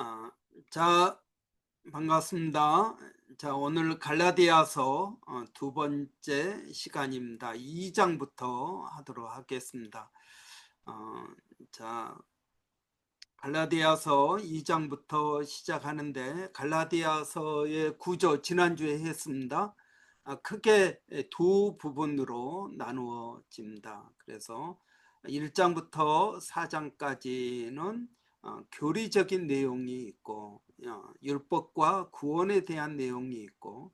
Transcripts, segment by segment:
아, 자, 반갑습니다. 자, 오늘 갈라디아서 두 번째 시간입니다. 2장부터 하도록 하겠습니다. 어, 자, 갈라디아서 2장부터 시작하는데 갈라디아서의 구조 지난주에 했습니다. 크게 두 부분으로 나누어집니다. 그래서 1장부터 4장까지는 교리적인 내용이 있고 율법과 구원에 대한 내용이 있고,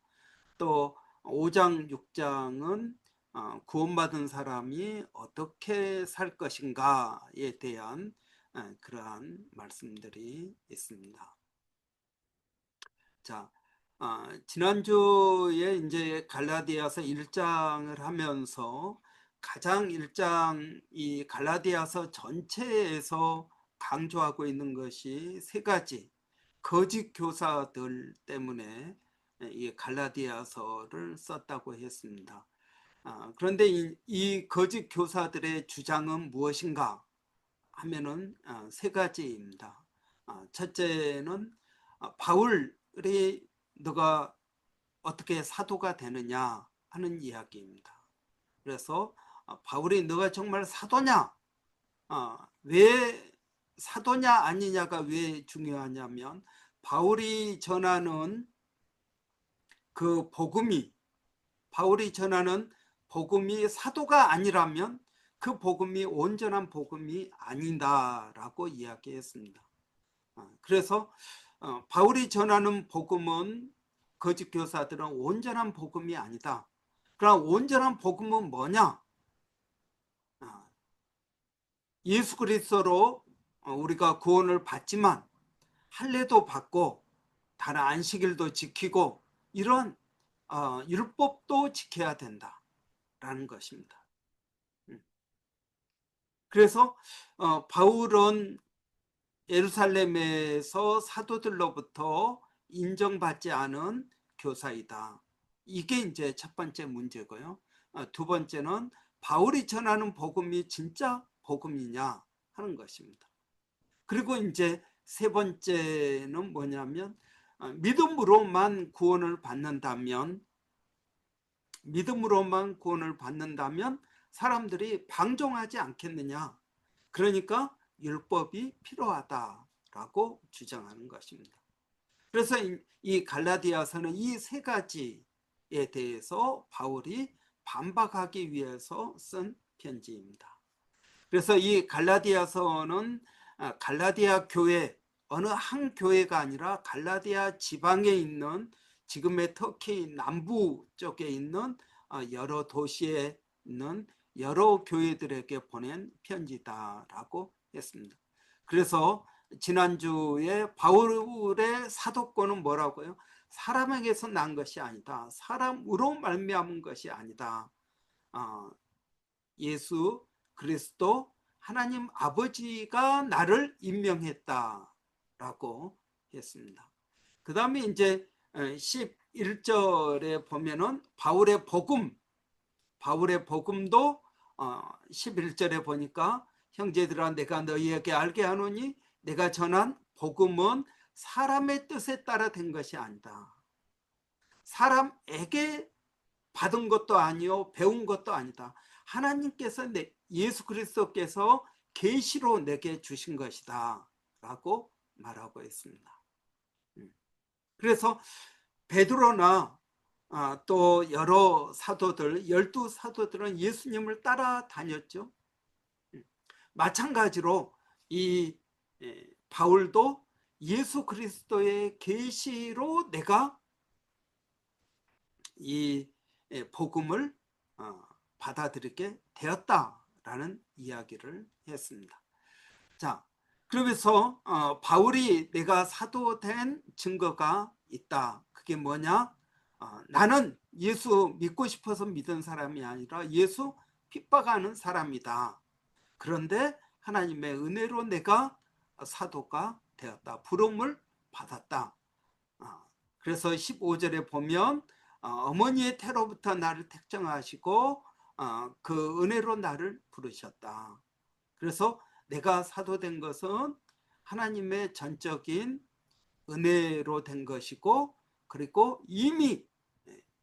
또 5장, 6장은 구원받은 사람이 어떻게 살 것인가에 대한 그러한 말씀들이 있습니다. 자, 지난주에 이제 갈라디아서 1장을 하면서 가장 1장 이 갈라디아서 전체에서 강조하고 있는 것이 세 가지 거짓 교사들 때문에 이 갈라디아서를 썼다고 했습니다. 그런데 이 거짓 교사들의 주장은 무엇인가 하면은 세 가지입니다. 첫째는 바울이 너가 어떻게 사도가 되느냐 하는 이야기입니다. 그래서 바울이 너가 정말 사도냐, 왜 사도냐 아니냐가 왜 중요하냐면, 바울이 전하는 그 바울이 전하는 복음이 사도가 아니라면 그 복음이 온전한 복음이 아니다라고 이야기했습니다. 그래서 바울이 전하는 복음은, 거짓 교사들은 온전한 복음이 아니다. 그럼 온전한 복음은 뭐냐? 예수 그리스도로 우리가 구원을 받지만 할례도 받고 다른 안식일도 지키고 이런 율법도 지켜야 된다라는 것입니다. 그래서 바울은 예루살렘에서 사도들로부터 인정받지 않은 교사이다. 이게 이제 첫 번째 문제고요. 두 번째는 바울이 전하는 복음이 진짜 복음이냐 하는 것입니다. 그리고 이제 세 번째는 뭐냐면, 믿음으로만 구원을 받는다면 사람들이 방종하지 않겠느냐. 그러니까 율법이 필요하다라고 주장하는 것입니다. 그래서 이 갈라디아서는 이 세 가지에 대해서 바울이 반박하기 위해서 쓴 편지입니다. 그래서 이 갈라디아서는 갈라디아 교회, 어느 한 교회가 아니라 갈라디아 지방에 있는, 지금의 터키 남부 쪽에 있는 여러 도시에 있는 여러 교회들에게 보낸 편지다라고 했습니다. 그래서 지난주에 바울의 사도권은 뭐라고요? 사람에게서 난 것이 아니다. 사람으로 말미암은 것이 아니다. 예수 그리스도 하나님 아버지가 나를 임명했다라고 했습니다. 그 다음에 이제 11절에 보면은 바울의 복음도 11절에 보니까, 형제들아 내가 너희에게 알게 하노니 내가 전한 복음은 사람의 뜻에 따라 된 것이 아니다. 사람에게 받은 것도 아니요 배운 것도 아니다. 하나님께서 예수 그리스도께서 계시로 내게 주신 것이다 라고 말하고 있습니다. 그래서 베드로나 또 여러 사도들, 12사도들은 예수님을 따라다녔죠. 마찬가지로 이 바울도 예수 그리스도의 계시로 내가 이 복음을 받아들이게 되었다라는 이야기를 했습니다. 자, 그러면서 바울이 내가 사도된 증거가 있다. 그게 뭐냐? 나는 예수 믿고 싶어서 믿은 사람이 아니라 예수 핍박하는 사람이다. 그런데 하나님의 은혜로 내가 사도가 되었다. 부름을 받았다. 그래서 15절에 보면 어머니의 태로부터 나를 택정하시고 그 은혜로 나를 부르셨다. 그래서 내가 사도된 것은 하나님의 전적인 은혜로 된 것이고, 그리고 이미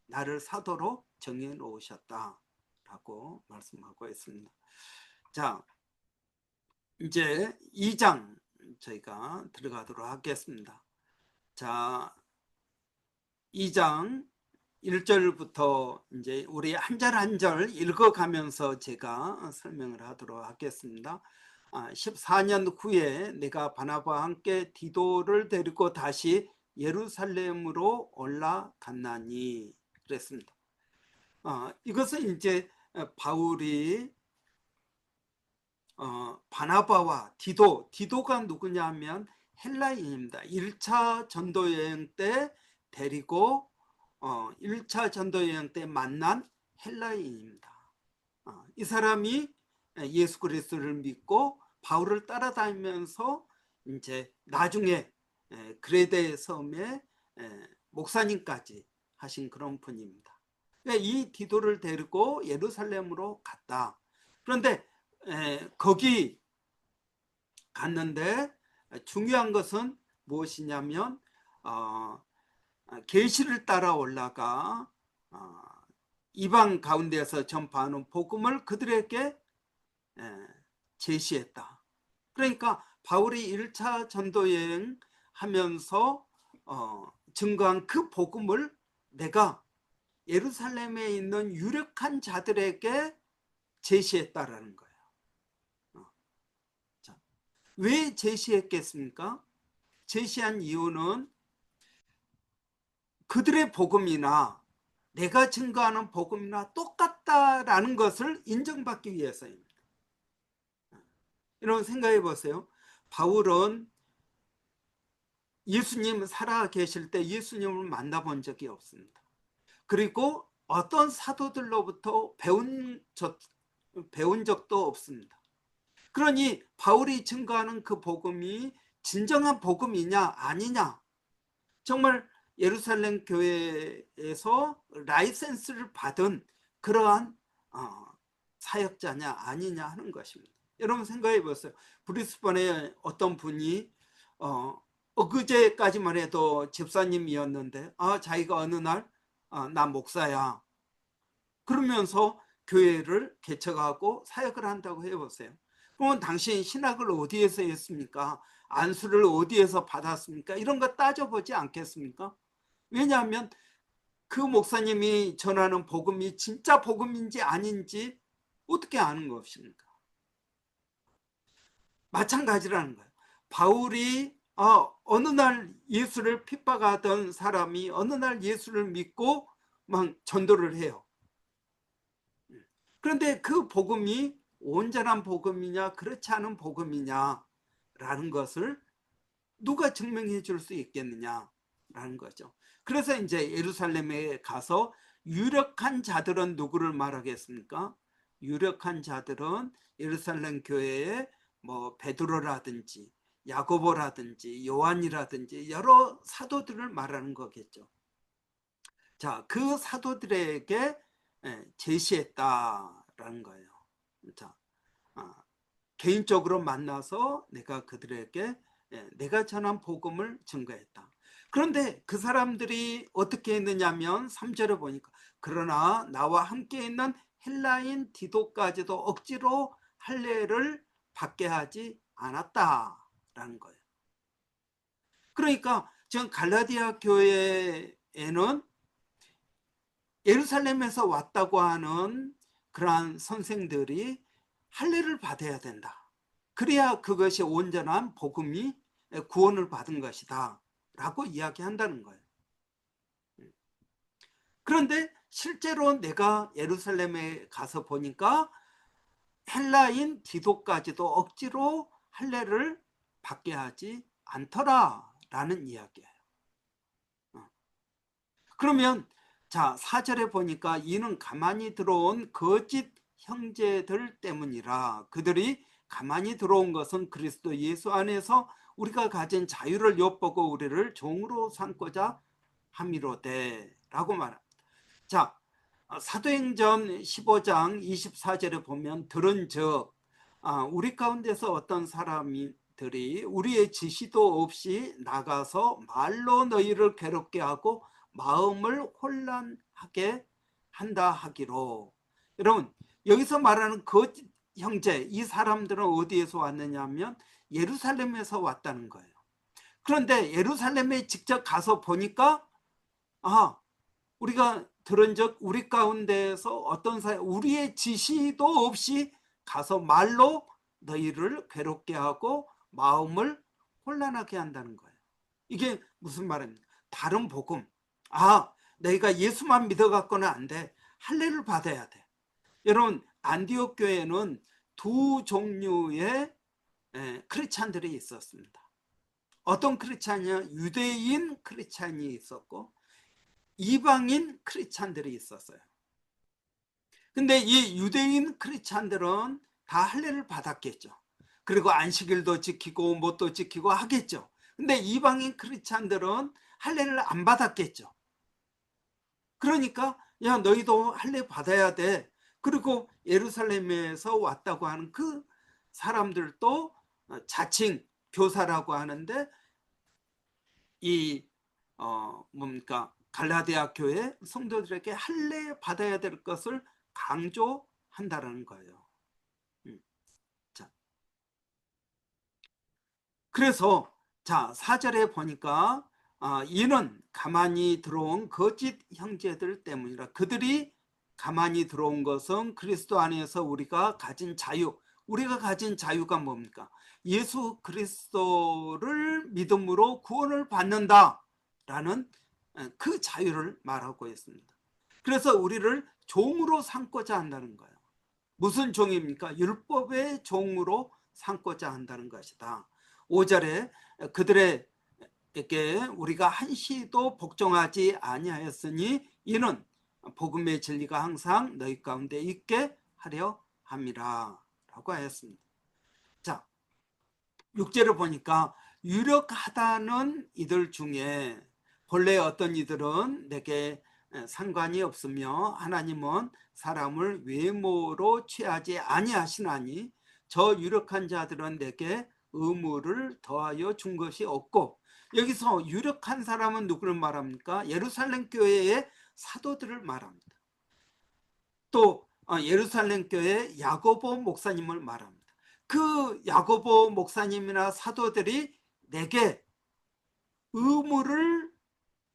나를 사도로 정해 놓으셨다라고 말씀하고 있습니다. 자, 이제 2장 저희가 들어가도록 하겠습니다. 자, 2장 1절부터 이제 우리 한 절 한 절 읽어가면서 제가 설명을 하도록 하겠습니다. 14년 후에 내가 바나바와 함께 디도를 데리고 다시 예루살렘으로 올라갔나니 그랬습니다. 이것은 이제 바울이 바나바와 디도가 누구냐면 헬라인입니다. 1차 전도여행 때 데리고 1차 전도여행 때 만난 헬라인입니다. 이 사람이 예수 그리스도를 믿고 바울을 따라다니면서 이제 나중에 그레데 섬의 목사님까지 하신 그런 분입니다. 이 디도를 데리고 예루살렘으로 갔다. 그런데 거기 갔는데 중요한 것은 무엇이냐면 계시를 따라 올라가 이방 가운데서 전파하는 복음을 그들에게 제시했다. 그러니까 바울이 1차 전도여행 하면서 증거한 그 복음을 내가 예루살렘에 있는 유력한 자들에게 제시했다라는 거예요. 자, 왜 제시했겠습니까? 제시한 이유는 그들의 복음이나 내가 증거하는 복음이나 똑같다라는 것을 인정받기 위해서입니다. 여러분 생각해 보세요. 바울은 예수님 살아 계실 때 예수님을 만나본 적이 없습니다. 그리고 어떤 사도들로부터 배운 적도 없습니다. 그러니 바울이 증거하는 그 복음이 진정한 복음이냐 아니냐, 정말 예루살렘 교회에서 라이센스를 받은 그러한 사역자냐 아니냐 하는 것입니다. 여러분 생각해 보세요. 브리스번에 어떤 분이 엊그제까지만 해도 집사님이었는데 자기가 어느 날 나 목사야 그러면서 교회를 개척하고 사역을 한다고 해보세요. 그러면 당신 신학을 어디에서 했습니까? 안수를 어디에서 받았습니까? 이런 거 따져보지 않겠습니까? 왜냐하면 그 목사님이 전하는 복음이 진짜 복음인지 아닌지 어떻게 아는 것입니까? 마찬가지라는 거예요. 바울이 어느 날 예수를 핍박하던 사람이 어느 날 예수를 믿고 막 전도를 해요. 그런데 그 복음이 온전한 복음이냐 그렇지 않은 복음이냐라는 것을 누가 증명해 줄 수 있겠느냐라는 거죠. 그래서 이제 예루살렘에 가서 유력한 자들은 누구를 말하겠습니까? 유력한 자들은 예루살렘 교회에 뭐 베드로라든지 야고보라든지 요한이라든지 여러 사도들을 말하는 거겠죠. 자, 그 사도들에게 제시했다라는 거예요. 자, 개인적으로 만나서 내가 그들에게 내가 전한 복음을 증거했다. 그런데 그 사람들이 어떻게 했느냐면 3절에 보니까 그러나 나와 함께 있는 헬라인 디도까지도 억지로 할례를 받게 하지 않았다라는 거예요. 그러니까 지금 갈라디아 교회에는 예루살렘에서 왔다고 하는 그러한 선생들이 할례를 받아야 된다. 그래야 그것이 온전한 복음이 구원을 받은 것이다 라고 이야기한다는 거예요. 그런데 실제로 내가 예루살렘에 가서 보니까 헬라인 디도까지도 억지로 할례를 받게 하지 않더라라는 이야기예요. 그러면 자 4절에 보니까 이는 가만히 들어온 거짓 형제들 때문이라. 그들이 가만히 들어온 것은 그리스도 예수 안에서 우리가 가진 자유를 엿보고 우리를 종으로 삼고자 함이로되 라고 말합니다. 자, 사도행전 15장 24절에 보면 들은즉 우리 가운데서 어떤 사람들이 사람들이 우리의 지시도 없이 나가서 말로 너희를 괴롭게 하고 마음을 혼란하게 한다 하기로. 여러분, 여기서 말하는 그 형제, 이 사람들은 어디에서 왔느냐 하면 예루살렘에서 왔다는 거예요. 그런데 예루살렘에 직접 가서 보니까 우리가 들은 적 우리 가운데에서 어떤 사람, 우리의 지시도 없이 가서 말로 너희를 괴롭게 하고 마음을 혼란하게 한다는 거예요. 이게 무슨 말입니까? 다른 복음. 너희가 예수만 믿어갖고는 안 돼. 할례를 받아야 돼. 여러분, 안디옥 교회는 두 종류의 크리스찬들이 있었습니다. 어떤 크리스찬이요? 유대인 크리스찬이 있었고 이방인 크리스찬들이 있었어요. 근데 이 유대인 크리스찬들은 다 할례를 받았겠죠. 그리고 안식일도 지키고 뭣도 지키고 하겠죠. 근데 이방인 크리스찬들은 할례를 안 받았겠죠. 그러니까 야, 너희도 할례 받아야 돼. 그리고 예루살렘에서 왔다고 하는 그 사람들도 자칭 교사라고 하는데 이 뭡니까 갈라디아 교회 성도들에게 할례 받아야 될 것을 강조한다는 거예요. 자, 그래서 자 4절에 보니까 이는 가만히 들어온 거짓 형제들 때문이라. 그들이 가만히 들어온 것은 그리스도 안에서 우리가 가진 자유, 우리가 가진 자유가 뭡니까? 예수 그리스도를 믿음으로 구원을 받는다라는 그 자유를 말하고 있습니다. 그래서 우리를 종으로 삼고자 한다는 거예요. 무슨 종입니까? 율법의 종으로 삼고자 한다는 것이다. 5절에 그들에게 우리가 한시도 복종하지 아니하였으니 이는 복음의 진리가 항상 너희 가운데 있게 하려 함이라 라고 하였습니다. 자, 6절을 보니까 유력하다는 이들 중에 본래 어떤 이들은 내게 상관이 없으며 하나님은 사람을 외모로 취하지 아니하시나니 저 유력한 자들은 내게 의무를 더하여 준 것이 없고. 여기서 유력한 사람은 누구를 말합니까? 예루살렘 교회의 사도들을 말합니다. 또 예루살렘 교회 야고보 목사님을 말합니다. 그 야고보 목사님이나 사도들이 내게 의무를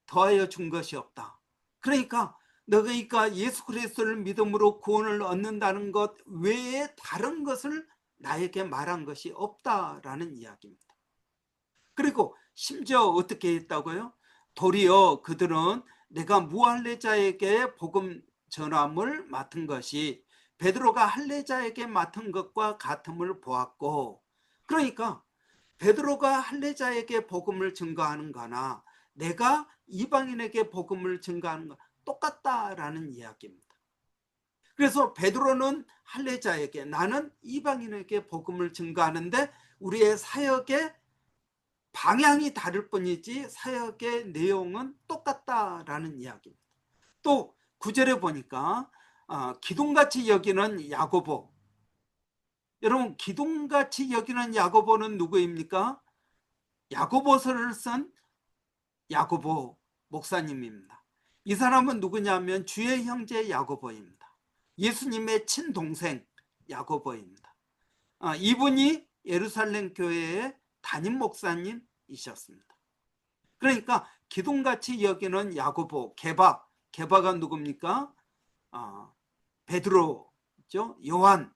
더하여 준 것이 없다. 그러니까 너희가 예수 그리스도를 믿음으로 구원을 얻는다는 것 외에 다른 것을 나에게 말한 것이 없다라는 이야기입니다. 그리고 심지어 어떻게 했다고요? 도리어 그들은 내가 무할례자에게 복음 전함을 맡은 것이 베드로가 할례자에게 맡은 것과 같음을 보았고, 그러니까 베드로가 할례자에게 복음을 증거하는 거나 내가 이방인에게 복음을 증거하는 거 똑같다라는 이야기입니다. 그래서 베드로는 할례자에게, 나는 이방인에게 복음을 증거하는데 우리의 사역의 방향이 다를 뿐이지 사역의 내용은 똑같다라는 이야기입니다. 또 9절에 보니까 기둥같이 여기는 야고보. 여러분, 기둥같이 여기는 야고보는 누구입니까? 야고보서를 쓴 야고보 목사님입니다. 이 사람은 누구냐면 주의 형제 야고보입니다. 예수님의 친동생 야고보입니다. 이분이 예루살렘 교회의 담임 목사님이셨습니다. 그러니까 기둥같이 여기는 야고보, 게바가 누굽니까? 베드로죠. 요한.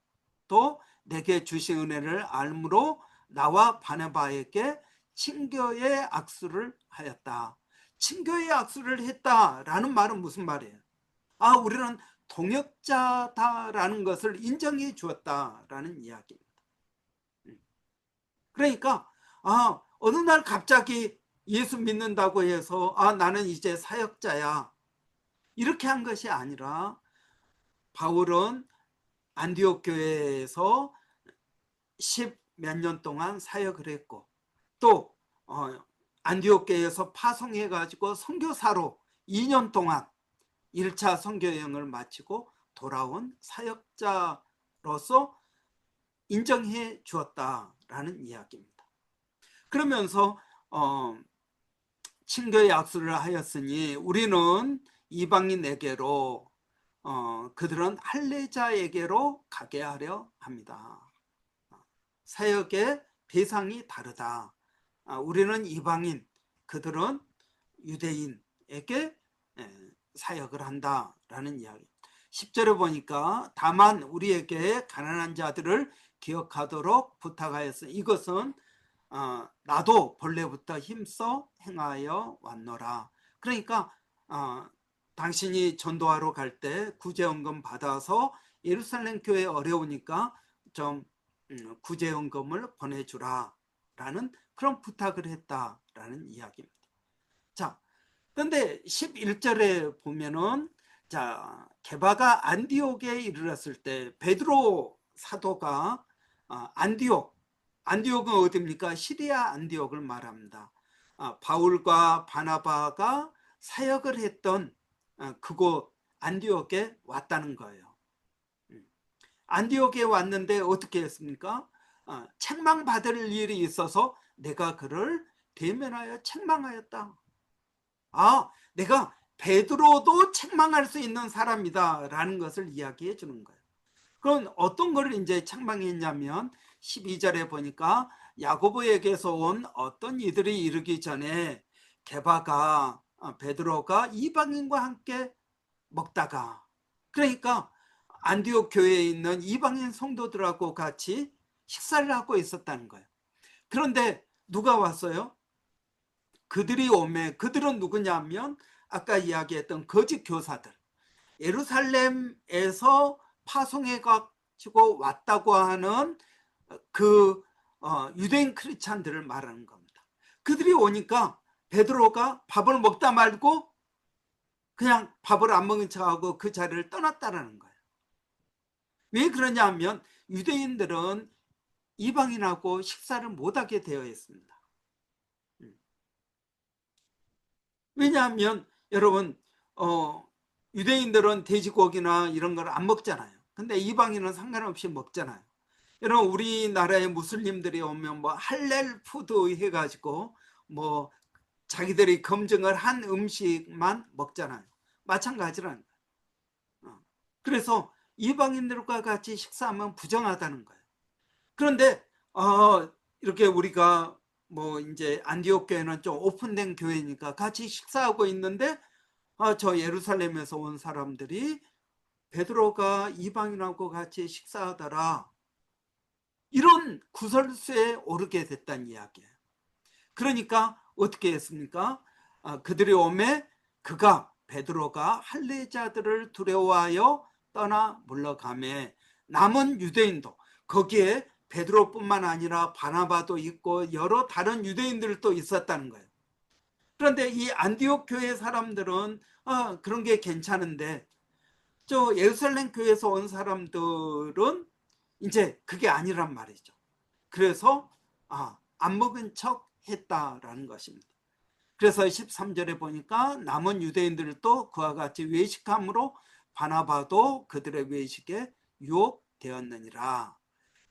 또 내게 주신 은혜를 알므로 나와 바나바에게 친교의 악수를 하였다. 친교의 악수를 했다라는 말은 무슨 말이에요? 우리는 동역자다라는 것을 인정해 주었다라는 이야기입니다. 그러니까 어느 날 갑자기 예수 믿는다고 해서 나는 이제 사역자야, 이렇게 한 것이 아니라 바울은 안디옥 교회에서 10몇 년 동안 사역을 했고, 또 안디옥 교회에서 파송해 가지고 선교사로 2년 동안 1차 선교여행을 마치고 돌아온 사역자로서 인정해 주었다라는 이야기입니다. 그러면서 친교의 약속을 하였으니 우리는 이방인에게로 그들은 할례자에게로 가게 하려 합니다. 사역의 대상이 다르다. 우리는 이방인, 그들은 유대인에게 사역을 한다라는 이야기. 10절에 보니까 다만 우리에게 가난한 자들을 기억하도록 부탁하였으니 이것은 나도 본래부터 힘써 행하여 왔노라. 그러니까 당신이 전도하러 갈 때 구제연금 받아서 예루살렘 교회 어려우니까 좀 구제연금을 보내주라 라는 그런 부탁을 했다라는 이야기입니다. 자, 그런데 11절에 보면은 자, 게바가 안디옥에 이르렀을 때 베드로 사도가 안디옥은 어디입니까? 시리아 안디옥을 말합니다. 바울과 바나바가 사역을 했던 그곳 안디옥에 왔다는 거예요. 안디옥에 왔는데 어떻게 했습니까? 책망받을 일이 있어서 내가 그를 대면하여 책망하였다. 내가 베드로도 책망할 수 있는 사람이다 라는 것을 이야기해 주는 거예요. 그럼 어떤 걸 이제 책망했냐면 12절에 보니까 야고보에게서 온 어떤 이들이 이르기 전에 게바가 베드로가 이방인과 함께 먹다가, 그러니까 안디옥 교회에 있는 이방인 성도들하고 같이 식사를 하고 있었다는 거예요. 그런데 누가 왔어요? 그들이 오매, 그들은 누구냐면 아까 이야기했던 거짓 교사들, 예루살렘에서 파송해 가지고 왔다고 하는 그 유대인 크리스찬들을 말하는 겁니다. 그들이 오니까 베드로가 밥을 먹다 말고 그냥 밥을 안 먹은 척하고 그 자리를 떠났다라는 거예요. 왜 그러냐면 유대인들은 이방인하고 식사를 못하게 되어 있습니다. 왜냐하면 여러분 유대인들은 돼지고기나 이런 걸 안 먹잖아요. 근데 이방인은 상관없이 먹잖아요. 여러분 우리나라의 무슬림들이 오면 뭐 할렐 푸드 해가지고 뭐 자기들이 검증을 한 음식만 먹잖아요. 마찬가지라는 거예요. 그래서 이방인들과 같이 식사하면 부정하다는 거예요. 그런데 이렇게 우리가 뭐 이제 안디옥 교회는 좀 오픈된 교회니까 같이 식사하고 있는데 저 예루살렘에서 온 사람들이 베드로가 이방인하고 같이 식사하더라, 이런 구설수에 오르게 됐다는 이야기예요. 그러니까 어떻게 했습니까? 그들이 오매 그가 베드로가 할례자들을 두려워하여 떠나 물러가매 남은 유대인도, 거기에 베드로뿐만 아니라 바나바도 있고 여러 다른 유대인들도 있었다는 거예요. 그런데 이 안디옥 교회 사람들은 그런 게 괜찮은데 저 예루살렘 교회에서 온 사람들은 이제 그게 아니란 말이죠. 그래서 안 먹은 척 했다라는 것입니다. 그래서 13절에 보니까 남은 유대인들도 그와 같이 외식함으로 바나바도 그들의 외식에 유혹되었느니라.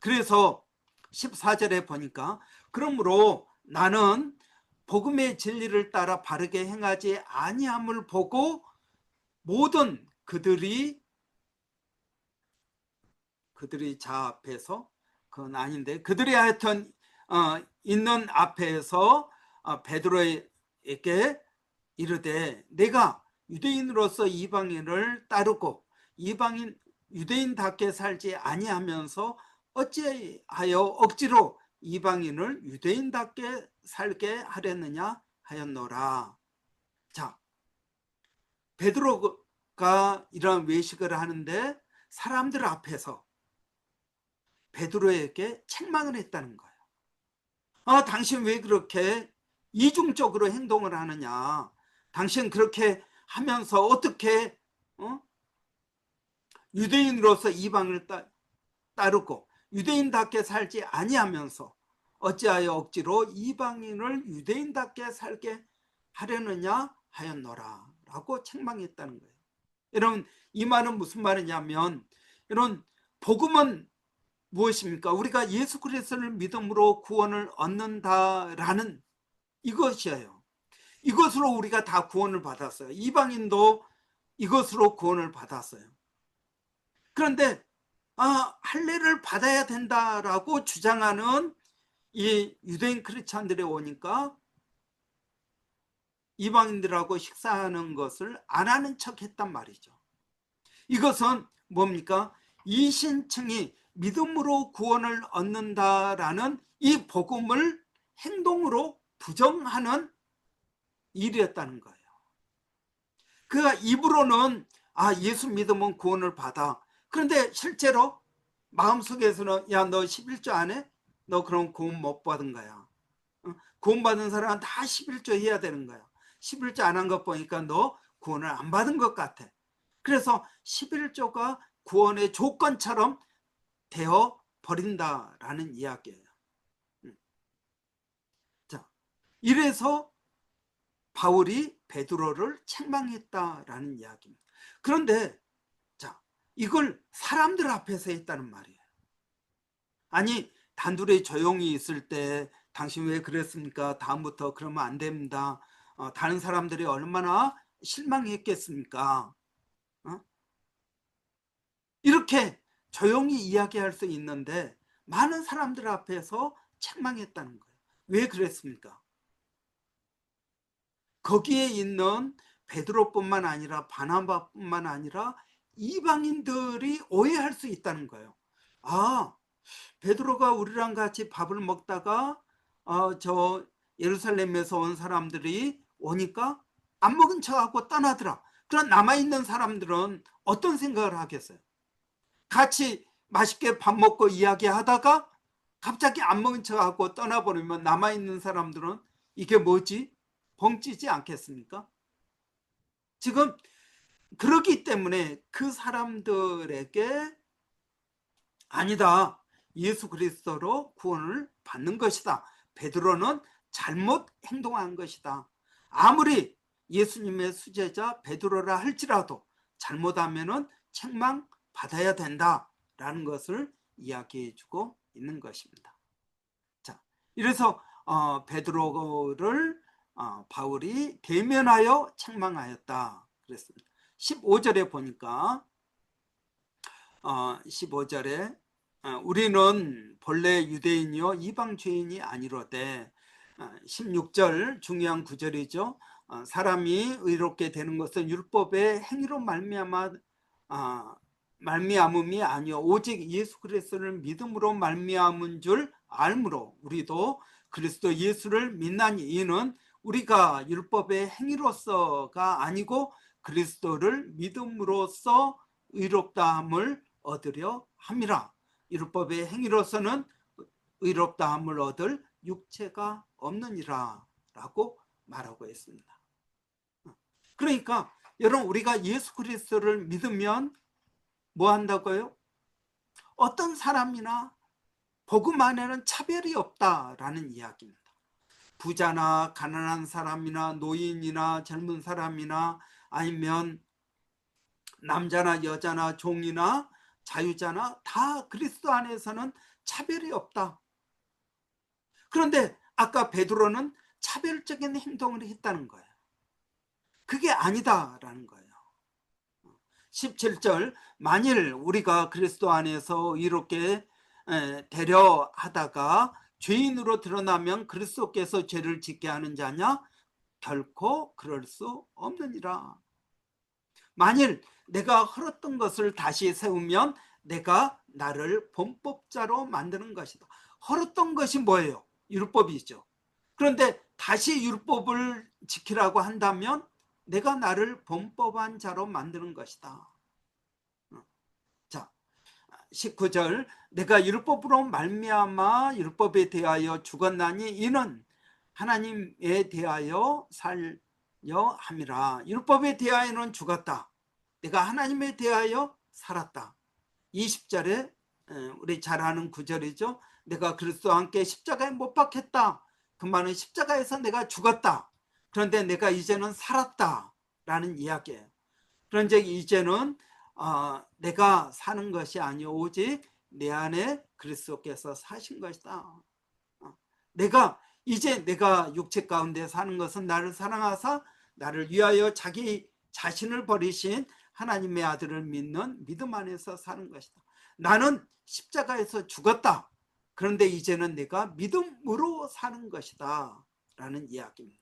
그래서 14절에 보니까 그러므로 나는 복음의 진리를 따라 바르게 행하지 아니함을 보고 모든 그들이 자 앞에서, 그건 아닌데 그들이 하여튼 있는 앞에서 베드로에게 이르되 내가 유대인으로서 이방인을 따르고 유대인답게 살지 아니하면서 어찌하여 억지로 이방인을 유대인답게 살게 하려느냐 하였노라. 자, 베드로가 이런 외식을 하는데 사람들 앞에서 베드로에게 책망을 했다는 거예요. 당신 왜 그렇게 이중적으로 행동을 하느냐, 당신 그렇게 하면서 어떻게 유대인으로서 이방을 따르고 유대인답게 살지 아니하면서 어찌하여 억지로 이방인을 유대인답게 살게 하려느냐 하였노라 라고 책망했다는 거예요. 여러분 이 말은 무슨 말이냐면, 여러분 복음은 무엇입니까? 우리가 예수 그리스도를 믿음으로 구원을 얻는다라는 이것이에요. 이것으로 우리가 다 구원을 받았어요. 이방인도 이것으로 구원을 받았어요. 그런데 할례를 받아야 된다라고 주장하는 이 유대인 크리스찬들이 오니까 이방인들하고 식사하는 것을 안 하는 척 했단 말이죠. 이것은 뭡니까? 이신층이 믿음으로 구원을 얻는다라는 이 복음을 행동으로 부정하는 일이었다는 거예요. 그가 입으로는 예수 믿으면 구원을 받아. 그런데 실제로 마음속에서는 야, 너 11조 안 해? 너 그럼 구원 못 받은 거야. 구원 받은 사람은 다 11조 해야 되는 거야. 11조 안 한 것 보니까 너 구원을 안 받은 것 같아. 그래서 11조가 구원의 조건처럼 되어 버린다라는 이야기예요. 자, 이래서 바울이 베드로를 책망했다라는 이야기입니다. 그런데 자, 이걸 사람들 앞에서 했다는 말이에요. 아니, 단둘이 조용히 있을 때 당신 왜 그랬습니까? 다음부터 그러면 안 됩니다. 다른 사람들이 얼마나 실망했겠습니까? 이렇게 조용히 이야기할 수 있는데 많은 사람들 앞에서 책망했다는 거예요. 왜 그랬습니까? 거기에 있는 베드로뿐만 아니라 바나바뿐만 아니라 이방인들이 오해할 수 있다는 거예요. 베드로가 우리랑 같이 밥을 먹다가 저 예루살렘에서 온 사람들이 오니까 안 먹은 척하고 떠나더라. 그럼 남아있는 사람들은 어떤 생각을 하겠어요? 같이 맛있게 밥 먹고 이야기하다가 갑자기 안 먹은 척하고 떠나버리면 남아있는 사람들은 이게 뭐지? 벙찌지 않겠습니까? 지금 그렇기 때문에 그 사람들에게 아니다, 예수 그리스도로 구원을 받는 것이다, 베드로는 잘못 행동한 것이다, 아무리 예수님의 수제자 베드로라 할지라도 잘못하면 책망 받아야 된다라는 것을 이야기해 주고 있는 것입니다. 자, 이래서 베드로를 바울이 대면하여 책망하였다 그랬습니다. 15절에 보니까 15절에 우리는 본래 유대인이요 이방 죄인이 아니로되, 16절 중요한 구절이죠. 사람이 의롭게 되는 것은 율법의 행위로 말미암음이 아니요 오직 예수 그리스도를 믿음으로 말미암은 줄 알므로 우리도 그리스도 예수를 믿나니 이는 우리가 율법의 행위로서가 아니고 그리스도를 믿음으로써 의롭다함을 얻으려 함이라. 율법의 행위로서는 의롭다함을 얻을 육체가 없느니라 라고 말하고 있습니다. 그러니까 여러분, 우리가 예수 그리스도를 믿으면 뭐 한다고요? 어떤 사람이나 복음 안에는 차별이 없다라는 이야기입니다. 부자나 가난한 사람이나 노인이나 젊은 사람이나 아니면 남자나 여자나 종이나 자유자나 다 그리스도 안에서는 차별이 없다. 그런데 아까 베드로는 차별적인 행동을 했다는 거예요. 그게 아니다라는 거예요. 17절, 만일 우리가 그리스도 안에서 이렇게 되려 하다가 죄인으로 드러나면 그리스도께서 죄를 짓게 하는 자냐? 결코 그럴 수 없느니라. 만일 내가 헐었던 것을 다시 세우면 내가 나를 범법자로 만드는 것이다. 헐었던 것이 뭐예요? 율법이죠. 그런데 다시 율법을 지키라고 한다면 내가 나를 범법한 자로 만드는 것이다. 자, 19절, 내가 율법으로 말미암아 율법에 대하여 죽었나니 이는 하나님에 대하여 살려 함이라. 율법에 대하여는 죽었다. 내가 하나님에 대하여 살았다. 20절에 우리 잘 아는 구절이죠. 내가 그리스도와 함께 십자가에 못 박혔다. 그 말은 십자가에서 내가 죽었다. 그런데 내가 이제는 살았다 라는 이야기예요. 그런즉 이제는 내가 사는 것이 아니오 오직 내 안에 그리스도께서 사신 것이다. 내가 육체 가운데 사는 것은 나를 사랑하사 나를 위하여 자기 자신을 버리신 하나님의 아들을 믿는 믿음 안에서 사는 것이다. 나는 십자가에서 죽었다. 그런데 이제는 내가 믿음으로 사는 것이다 라는 이야기입니다.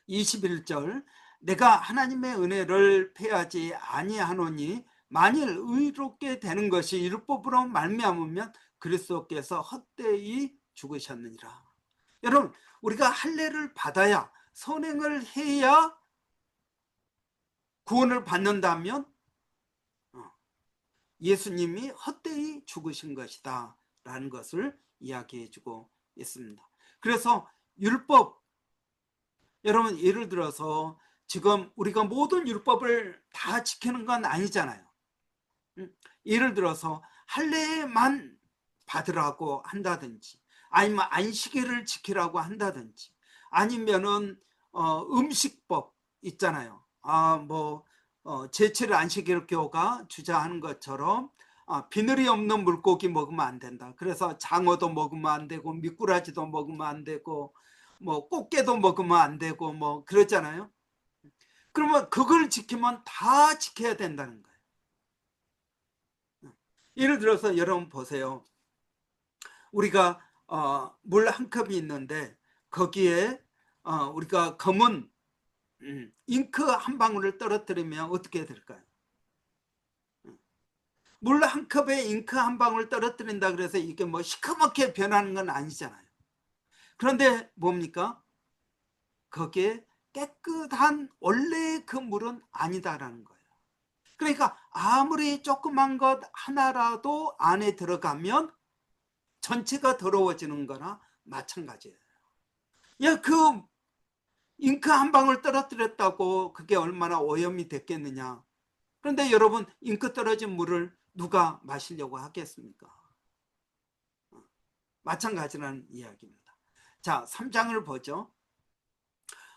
21절 내가 하나님의 은혜를 패하지 아니하노니 만일 의롭게 되는 것이 율법으로 말미암으면 그리스도께서 헛되이 죽으셨느니라. 여러분, 우리가 할례를 받아야, 선행을 해야 구원을 받는다면 예수님이 헛되이 죽으신 것이다 라는 것을 이야기해 주고 있습니다. 그래서 율법, 여러분 예를 들어서 지금 우리가 모든 율법을 다 지키는 건 아니잖아요. 예를 들어서 할례만 받으라고 한다든지, 아니면 안식일을 지키라고 한다든지, 아니면은 음식법 있잖아요. 제7 안식일교가 주장하는 것처럼 비늘이 없는 물고기 먹으면 안 된다. 그래서 장어도 먹으면 안 되고 미꾸라지도 먹으면 안 되고 꽃게도 먹으면 안 되고 그러잖아요. 그러면 그걸 지키면 다 지켜야 된다는 거예요. 예를 들어서 여러분 보세요. 우리가 물 한 컵이 있는데 거기에 우리가 검은 잉크 한 방울을 떨어뜨리면 어떻게 될까요? 물 한 컵에 잉크 한 방울 떨어뜨린다 그래서 이게 시커멓게 변하는 건 아니잖아요. 그런데 뭡니까? 거기에 깨끗한 원래의 그 물은 아니다라는 거예요. 그러니까 아무리 조그만 것 하나라도 안에 들어가면 전체가 더러워지는 거나 마찬가지예요. 그 잉크 한 방울 떨어뜨렸다고 그게 얼마나 오염이 됐겠느냐. 그런데 여러분, 잉크 떨어진 물을 누가 마시려고 하겠습니까? 마찬가지라는 이야기입니다. 자, 3장을 보죠.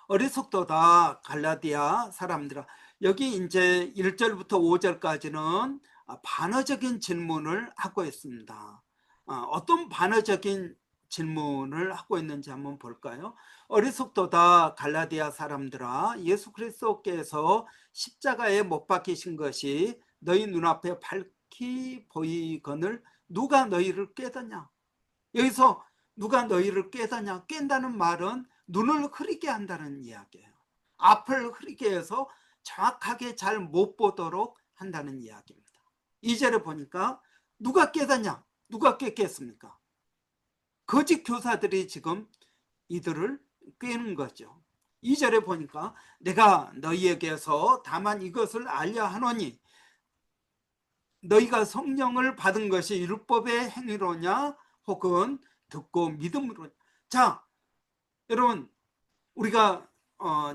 어리석도다 갈라디아 사람들아. 여기 이제 1절부터 5절까지는 반어적인 질문을 하고 있습니다. 어떤 반어적인 질문을 하고 있는지 한번 볼까요? 어리석도다 갈라디아 사람들아, 예수 그리스도께서 십자가에 못 박히신 것이 너희 눈앞에 밝히 보이거늘 누가 너희를 깨닫냐? 여기서 누가 너희를 깨닫냐? 깬다는 말은 눈을 흐리게 한다는 이야기예요. 앞을 흐리게 해서 정확하게 잘 못 보도록 한다는 이야기입니다. 2절에 보니까 누가 깨닫냐? 누가 깼겠습니까? 거짓 교사들이 지금 이들을 꿰는 거죠. 2절에 보니까 내가 너희에게서 다만 이것을 알려 하노니 너희가 성령을 받은 것이 율법의 행위로냐 혹은 듣고 믿음으로. 자, 여러분, 우리가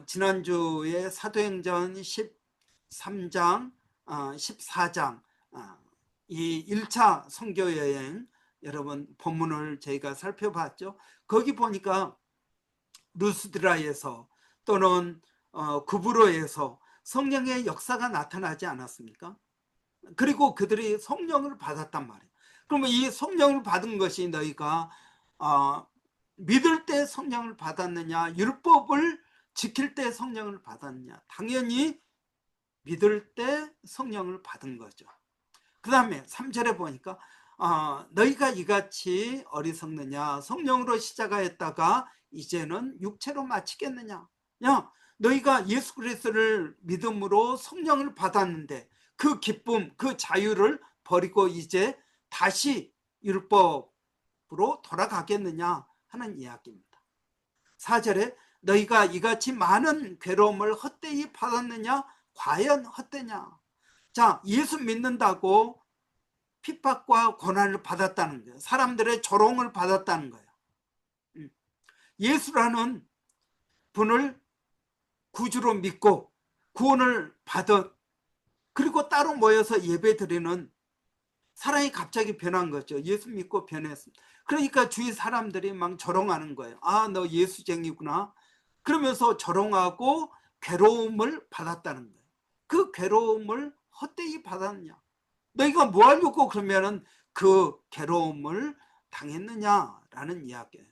지난주에 사도행전 13장 14장 이 1차 선교여행 여러분 본문을 저희가 살펴봤죠. 거기 보니까 루스드라에서 또는 구브로에서 성령의 역사가 나타나지 않았습니까? 그리고 그들이 성령을 받았단 말이에요. 그러면 이 성령을 받은 것이 너희가 믿을 때 성령을 받았느냐, 율법을 지킬 때 성령을 받았느냐? 당연히 믿을 때 성령을 받은 거죠. 그 다음에 3절에 보니까 너희가 이같이 어리석느냐? 성령으로 시작하였다가 이제는 육체로 마치겠느냐? 너희가 예수 그리스도를 믿음으로 성령을 받았는데 그 기쁨, 그 자유를 버리고 이제 다시 율법으로 돌아가겠느냐 하는 이야기입니다. 4절에 너희가 이같이 많은 괴로움을 헛되이 받았느냐? 과연 헛되냐? 자, 예수 믿는다고 핍박과 고난을 받았다는 거예요. 사람들의 조롱을 받았다는 거예요. 예수라는 분을 구주로 믿고 구원을 받은, 그리고 따로 모여서 예배 드리는 사람이 갑자기 변한 거죠. 예수 믿고 변했습니다. 그러니까 주위 사람들이 막 조롱하는 거예요. 너 예수쟁이구나. 그러면서 조롱하고 괴로움을 받았다는 거예요. 그 괴로움을 헛되이 받았냐? 너희가 뭐 하려고 그러면은 그 괴로움을 당했느냐라는 이야기예요.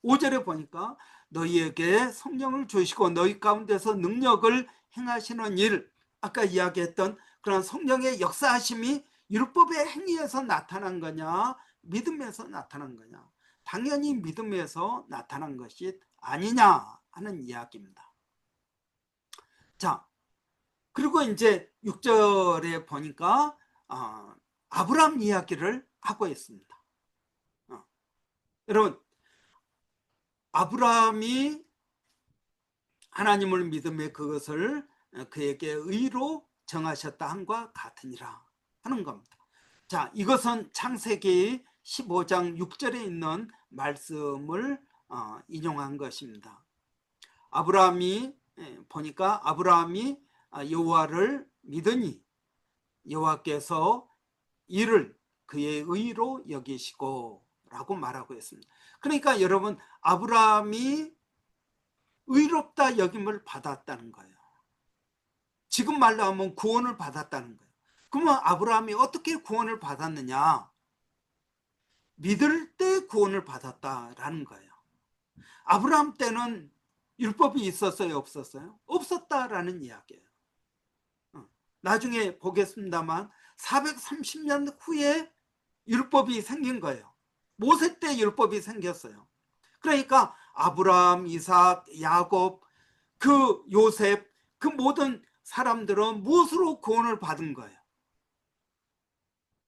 5절에 보니까 너희에게 성령을 주시고 너희 가운데서 능력을 행하시는 일, 아까 이야기했던 그런 성령의 역사하심이 율법의 행위에서 나타난 거냐, 믿음에서 나타난 거냐? 당연히 믿음에서 나타난 것이 아니냐 하는 이야기입니다. 자, 그리고 이제 6절에 보니까 아브라함 이야기를 하고 있습니다. 여러분, 아브라함이 하나님을 믿음에 그것을 그에게 의로 정하셨다 함과 같으니라 하는 겁니다. 자, 이것은 창세기 15장 6절에 있는 말씀을 인용한 것입니다. 아브라함이 보니까 아브라함이 여호와를 믿으니 여호와께서 이를 그의 의로 여기시고 라고 말하고 있습니다. 그러니까 여러분, 아브라함이 의롭다 여김을 받았다는 거예요. 지금 말로 하면 구원을 받았다는 거예요. 그러면 아브라함이 어떻게 구원을 받았느냐? 믿을 때 구원을 받았다라는 거예요. 아브라함 때는 율법이 있었어요, 없었어요? 없었다라는 이야기예요. 나중에 보겠습니다만 430년 후에 율법이 생긴 거예요. 모세 때 율법이 생겼어요. 그러니까 아브라함, 이삭, 야곱, 그 요셉, 그 모든 사람들은 무엇으로 구원을 받은 거예요?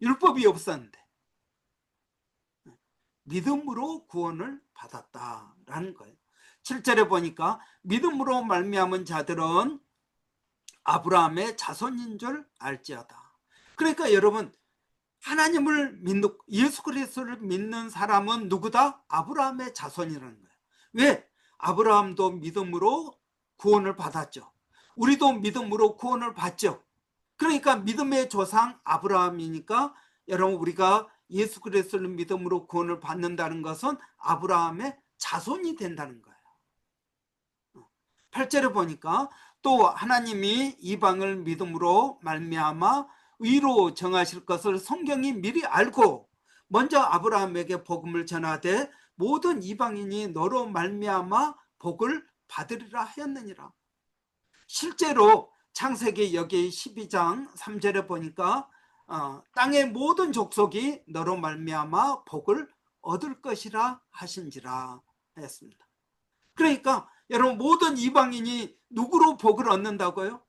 율법이 없었는데 믿음으로 구원을 받았다라는 거예요. 7절에 보니까 믿음으로 말미암은 자들은 아브라함의 자손인 줄 알지어다. 그러니까 여러분, 하나님을 믿는, 예수 그리스도를 믿는 사람은 누구다? 아브라함의 자손이라는 거예요. 왜? 아브라함도 믿음으로 구원을 받았죠. 우리도 믿음으로 구원을 받죠. 그러니까 믿음의 조상 아브라함이니까 여러분, 우리가 예수 그리스도를 믿음으로 구원을 받는다는 것은 아브라함의 자손이 된다는 거예요. 8절에 보니까 또 하나님이 이방을 믿음으로 말미암아 의로 정하실 것을 성경이 미리 알고 먼저 아브라함에게 복음을 전하되 모든 이방인이 너로 말미암아 복을 받으리라 하였느니라. 실제로 창세기 여기 12장 3절에 보니까 땅의 모든 족속이 너로 말미암아 복을 얻을 것이라 하신지라 했습니다. 그러니까 여러분, 모든 이방인이 누구로 복을 얻는다고요?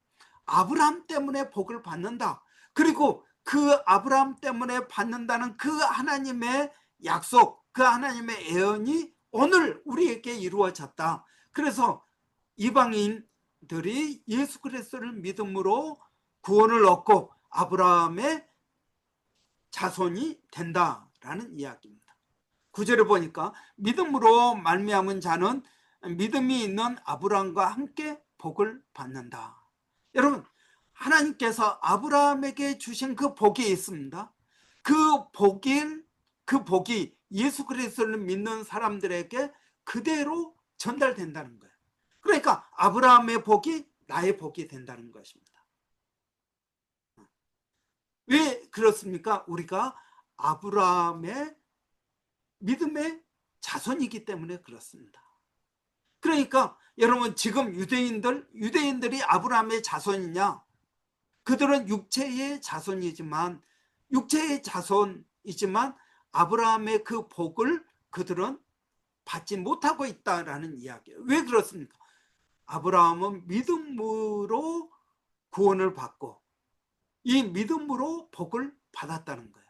아브라함 때문에 복을 받는다. 그리고 그 아브라함 때문에 받는다는 그 하나님의 약속, 그 하나님의 예언이 오늘 우리에게 이루어졌다. 그래서 이방인들이 예수 그리스도를 믿음으로 구원을 얻고 아브라함의 자손이 된다라는 이야기입니다. 9절에 보니까 믿음으로 말미암은 자는 믿음이 있는 아브라함과 함께 복을 받는다. 여러분, 하나님께서 아브라함에게 주신 그 복이 있습니다. 그 복이 예수 그리스도를 믿는 사람들에게 그대로 전달된다는 거예요. 그러니까 아브라함의 복이 나의 복이 된다는 것입니다. 왜 그렇습니까? 우리가 아브라함의 믿음의 자손이기 때문에 그렇습니다. 그러니까 여러분, 지금 유대인들이 아브라함의 자손이냐? 그들은 육체의 자손이지만 아브라함의 그 복을 그들은 받지 못하고 있다라는 이야기예요. 왜 그렇습니까? 아브라함은 믿음으로 구원을 받고 이 믿음으로 복을 받았다는 거예요.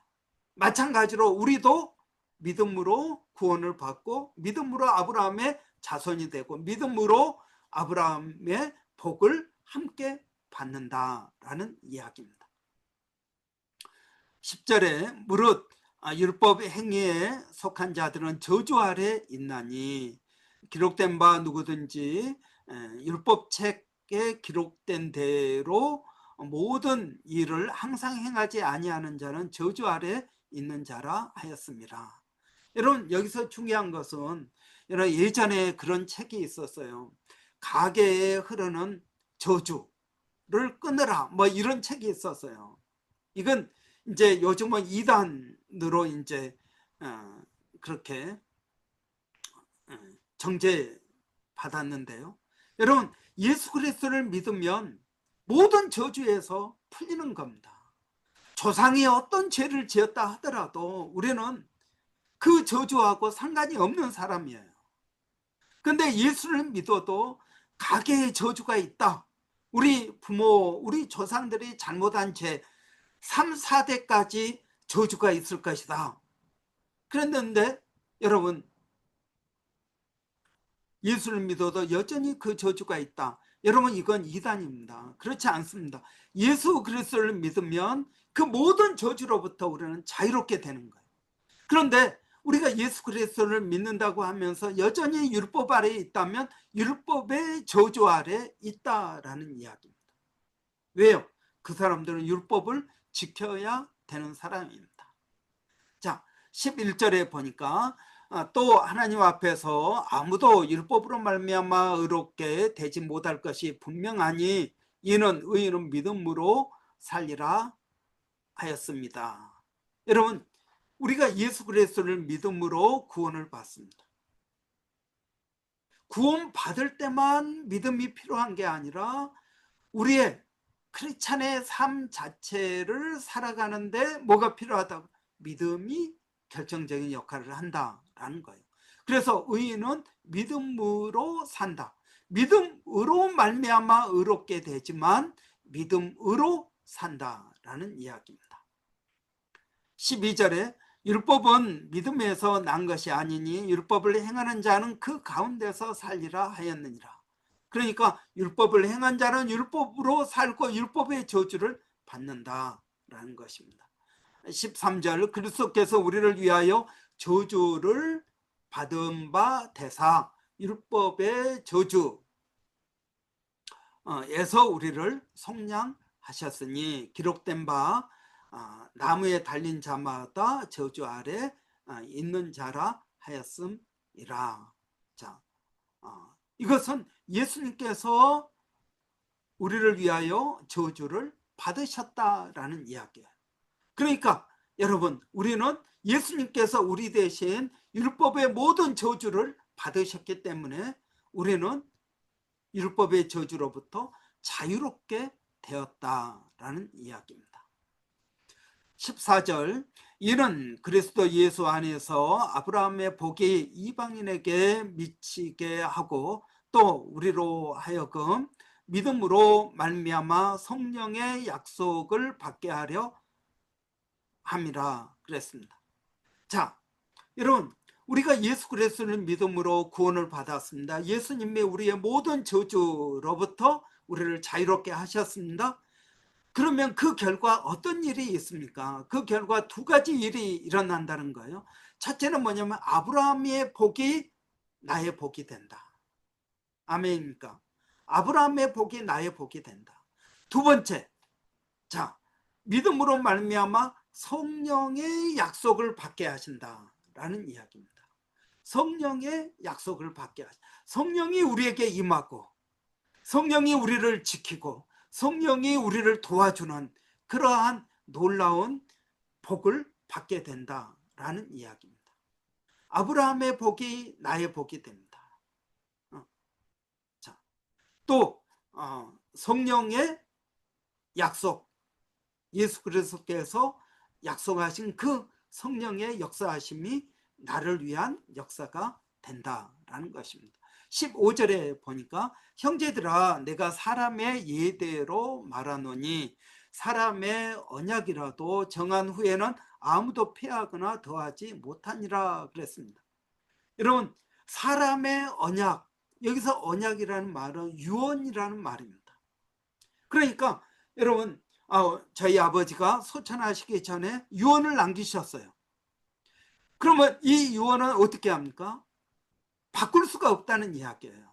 마찬가지로 우리도 믿음으로 구원을 받고 믿음으로 아브라함의 자손이 되고 믿음으로 아브라함의 복을 함께 받는다라는 이야기입니다. 10절에 무릇 율법 행위에 속한 자들은 저주 아래 있나니 기록된 바 누구든지 율법책에 기록된 대로 모든 일을 항상 행하지 아니하는 자는 저주 아래 있는 자라 하였습니다. 여러분, 여기서 중요한 것은 여러분, 예전에 그런 책이 있었어요. 가계에 흐르는 저주를 끊으라, 뭐 이런 책이 있었어요. 이건 이제 요즘은 이단으로 이제 그렇게 정죄 받았는데요. 여러분, 예수 그리스도를 믿으면 모든 저주에서 풀리는 겁니다. 조상이 어떤 죄를 지었다 하더라도 우리는 그 저주하고 상관이 없는 사람이에요. 근데 예수를 믿어도 가계의 저주가 있다. 우리 부모, 우리 조상들이 잘못한 죄 3, 4대까지 저주가 있을 것이다. 그랬는데 여러분, 예수를 믿어도 여전히 그 저주가 있다. 여러분, 이건 이단입니다. 그렇지 않습니다. 예수 그리스도를 믿으면 그 모든 저주로부터 우리는 자유롭게 되는 거예요. 그런데 우리가 예수 그리스도를 믿는다고 하면서 여전히 율법 아래에 있다면 율법의 저주 아래 있다라는 이야기입니다. 왜요? 그 사람들은 율법을 지켜야 되는 사람입니다. 자, 11절에 보니까 또 하나님 앞에서 아무도 율법으로 말미암아 의롭게 되지 못할 것이 분명하니 이는 의인은 믿음으로 살리라 하였습니다. 여러분, 우리가 예수 그리스도를 믿음으로 구원을 받습니다. 구원 받을 때만 믿음이 필요한 게 아니라 우리의 크리스찬의 삶 자체를 살아가는데 뭐가 필요하다고? 믿음이 결정적인 역할을 한다라는 거예요. 그래서 의인은 믿음으로 산다. 믿음으로 말미암아 의롭게 되지만 믿음으로 산다라는 이야기입니다. 12절에 율법은 믿음에서 난 것이 아니니 율법을 행하는 자는 그 가운데서 살리라 하였느니라. 그러니까 율법을 행한 자는 율법으로 살고 율법의 저주를 받는다라는 것입니다. 13절 그리스도께서 우리를 위하여 저주를 받은 바 되사 율법의 저주에서 우리를 속량하셨으니 기록된 바 나무에 달린 자마다 저주 아래 있는 자라 하였음이라. 자, 이것은 예수님께서 우리를 위하여 저주를 받으셨다라는 이야기예요. 그러니까 여러분, 우리는 예수님께서 우리 대신 율법의 모든 저주를 받으셨기 때문에 우리는 율법의 저주로부터 자유롭게 되었다라는 이야기입니다. 14절 이는 그리스도 예수 안에서 아브라함의 복이 이방인에게 미치게 하고 또 우리로 하여금 믿음으로 말미암아 성령의 약속을 받게 하려 함이라 그랬습니다. 자, 여러분, 우리가 예수 그리스도를 믿음으로 구원을 받았습니다. 예수님이 우리의 모든 저주로부터 우리를 자유롭게 하셨습니다. 그러면 그 결과 어떤 일이 있습니까? 그 결과 두 가지 일이 일어난다는 거예요. 첫째는 뭐냐면 아브라함의 복이 나의 복이 된다. 아멘입니까? 아브라함의 복이 나의 복이 된다. 두 번째, 자, 믿음으로 말미암아 성령의 약속을 받게 하신다라는 이야기입니다. 성령의 약속을 받게 하신다. 성령이 우리에게 임하고 성령이 우리를 지키고 성령이 우리를 도와주는 그러한 놀라운 복을 받게 된다라는 이야기입니다. 아브라함의 복이 나의 복이 됩니다. 자, 또 성령의 약속, 예수 그리스도께서 약속하신 그 성령의 역사하심이 나를 위한 역사가 된다라는 것입니다. 15절에 보니까 형제들아 내가 사람의 예대로 말하노니 사람의 언약이라도 정한 후에는 아무도 폐하거나 더하지 못하니라 그랬습니다. 여러분, 사람의 언약, 여기서 언약이라는 말은 유언이라는 말입니다. 그러니까 여러분, 저희 아버지가 소천하시기 전에 유언을 남기셨어요. 그러면 이 유언은 어떻게 합니까? 바꿀 수가 없다는 이야기예요.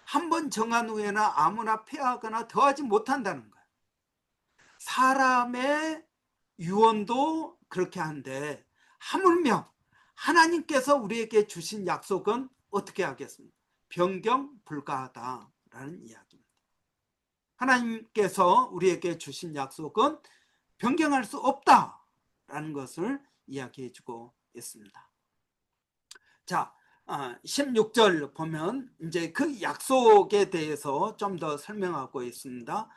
한 번 정한 후에는 아무나 폐하거나 더하지 못한다는 거예요. 사람의 유언도 그렇게 한데 하물며 하나님께서 우리에게 주신 약속은 어떻게 하겠습니까? 변경 불가하다라는 이야기입니다. 하나님께서 우리에게 주신 약속은 변경할 수 없다라는 것을 이야기해 주고 있습니다. 자, 16절 보면 이제 그 약속에 대해서 좀 더 설명하고 있습니다.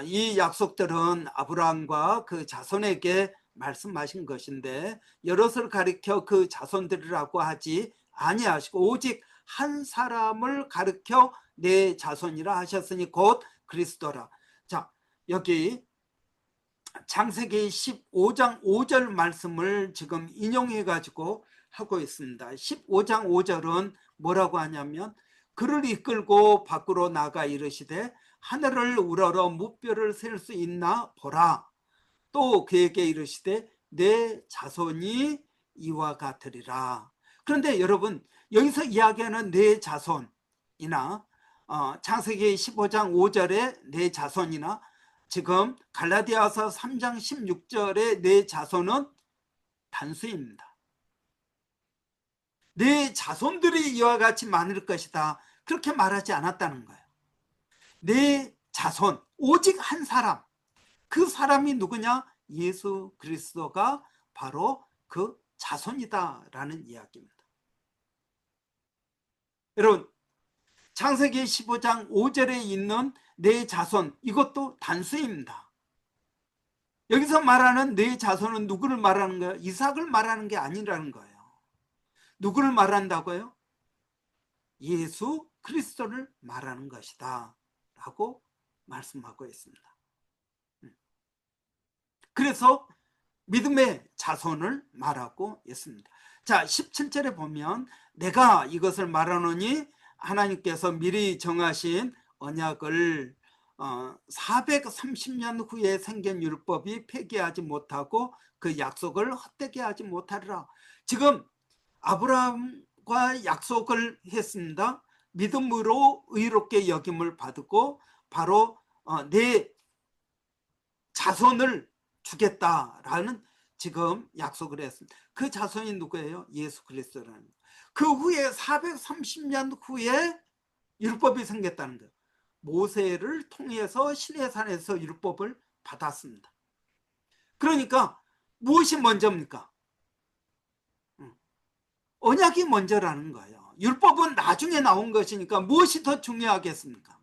이 약속들은 아브라함과 그 자손에게 말씀하신 것인데 여럿을 가리켜 그 자손들이라고 하지 아니하시고 오직 한 사람을 가리켜 내 자손이라 하셨으니 곧 그리스도라. 자, 여기 창세기 15장 5절 말씀을 지금 인용해 가지고 하고 있습니다. 15장 5절은 뭐라고 하냐면 그를 이끌고 밖으로 나가 이르시되 하늘을 우러러 무뼈를 셀 수 있나 보라. 또 그에게 이르시되 내 자손이 이와 같으리라. 그런데 여러분 여기서 이야기하는 내 자손이나 창세기 15장 5절의 내 자손이나 지금 갈라디아서 3장 16절의 내 자손은 단수입니다. 내 자손들이 이와 같이 많을 것이다 그렇게 말하지 않았다는 거예요. 내 자손 오직 한 사람, 그 사람이 누구냐? 예수 그리스도가 바로 그 자손이다라는 이야기입니다. 여러분 창세기 15장 5절에 있는 내 자손 이것도 단수입니다. 여기서 말하는 내 자손은 누구를 말하는 거예요? 이삭을 말하는 게 아니라는 거예요. 누구를 말한다고요? 예수 그리스도를 말하는 것이다 라고 말씀하고 있습니다. 그래서 믿음의 자손을 말하고 있습니다. 자, 17절에 보면 내가 이것을 말하노니 하나님께서 미리 정하신 언약을 430년 후에 생긴 율법이 폐기하지 못하고 그 약속을 헛되게 하지 못하리라. 지금 아브라함과 약속을 했습니다. 믿음으로 의롭게 여김을 받고 바로 내 자손을 주겠다라는 지금 약속을 했습니다. 그 자손이 누구예요? 예수 그리스도라는. 그 후에 430년 후에 율법이 생겼다는 거예요. 모세를 통해서 시내산에서 율법을 받았습니다. 그러니까 무엇이 먼저입니까? 언약이 먼저라는 거예요. 율법은 나중에 나온 것이니까 무엇이 더 중요하겠습니까?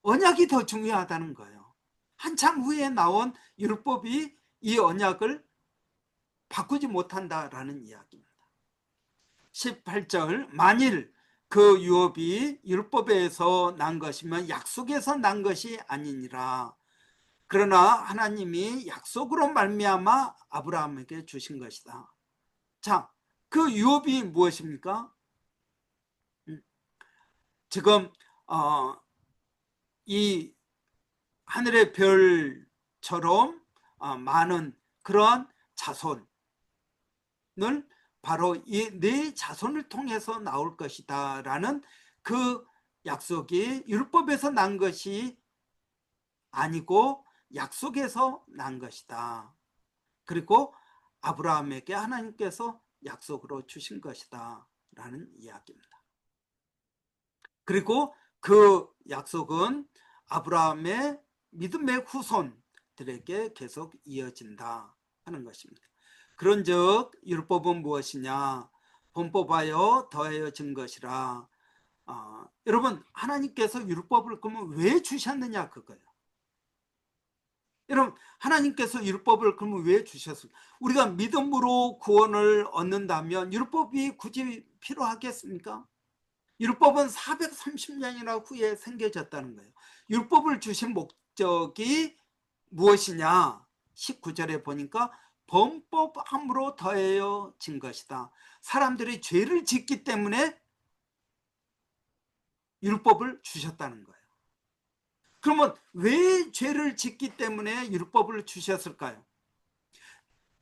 언약이 더 중요하다는 거예요. 한참 후에 나온 율법이 이 언약을 바꾸지 못한다라는 이야기입니다. 18절 만일 그 유업이 율법에서 난 것이면 약속에서 난 것이 아니니라. 그러나 하나님이 약속으로 말미암아 아브라함에게 주신 것이다. 자, 그 유업이 무엇입니까? 지금 이 하늘의 별처럼 많은 그러한 자손을 바로 이 네 자손을 통해서 나올 것이다 라는 그 약속이 율법에서 난 것이 아니고 약속에서 난 것이다. 그리고 아브라함에게 하나님께서 약속으로 주신 것이다 라는 이야기입니다. 그리고 그 약속은 아브라함의 믿음의 후손들에게 계속 이어진다 하는 것입니다. 그런즉 율법은 무엇이냐? 본법하여 더하여진 것이라. 여러분 하나님께서 율법을 그러면 왜 주셨느냐 그거예요. 여러분 하나님께서 율법을 그러면 왜 주셨습니까? 우리가 믿음으로 구원을 얻는다면 율법이 굳이 필요하겠습니까? 율법은 430년이나 후에 생겨졌다는 거예요. 율법을 주신 목적이 무엇이냐? 19절에 보니까 범법함으로 더해진 것이다. 사람들이 죄를 짓기 때문에 율법을 주셨다는 거예요. 그러면 왜 죄를 짓기 때문에 율법을 주셨을까요?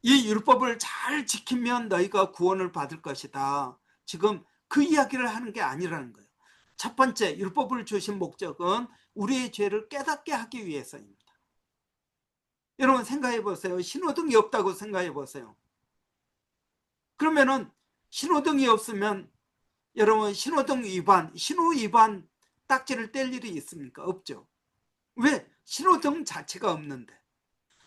이 율법을 잘 지키면 너희가 구원을 받을 것이다. 지금 그 이야기를 하는 게 아니라는 거예요. 첫 번째 율법을 주신 목적은 우리의 죄를 깨닫게 하기 위해서입니다. 여러분 생각해 보세요. 신호등이 없다고 생각해 보세요. 그러면은 신호등이 없으면 여러분 신호등 위반, 신호 위반 딱지를 뗄 일이 있습니까? 없죠. 왜? 신호등 자체가 없는데.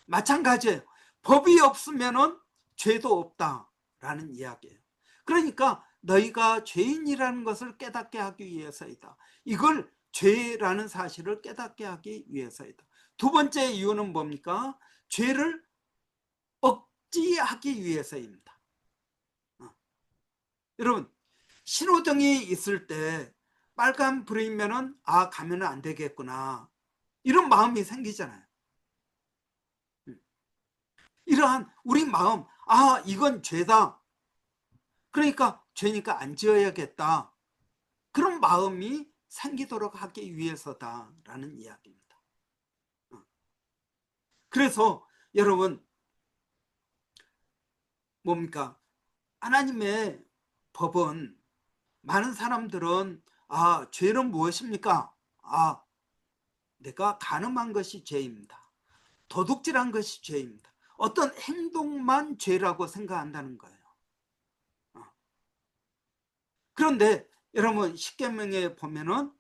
마찬가지예요. 법이 없으면은 죄도 없다라는 이야기예요. 그러니까 너희가 죄인이라는 것을 깨닫게 하기 위해서이다. 이걸 죄라는 사실을 깨닫게 하기 위해서이다. 두 번째 이유는 뭡니까? 죄를 억지하기 위해서입니다. 여러분, 신호등이 있을 때 빨간 불이면은 가면은 안 되겠구나, 이런 마음이 생기잖아요. 이러한 우리 마음, 이건 죄다, 그러니까 죄니까 안 지어야겠다, 그런 마음이 생기도록 하기 위해서다라는 이야기입니다. 그래서 여러분, 뭡니까? 하나님의 법은, 많은 사람들은 죄는 무엇입니까? 내가 간음한 것이 죄입니다. 도둑질한 것이 죄입니다. 어떤 행동만 죄라고 생각한다는 거예요. 그런데 여러분, 십계명에 보면은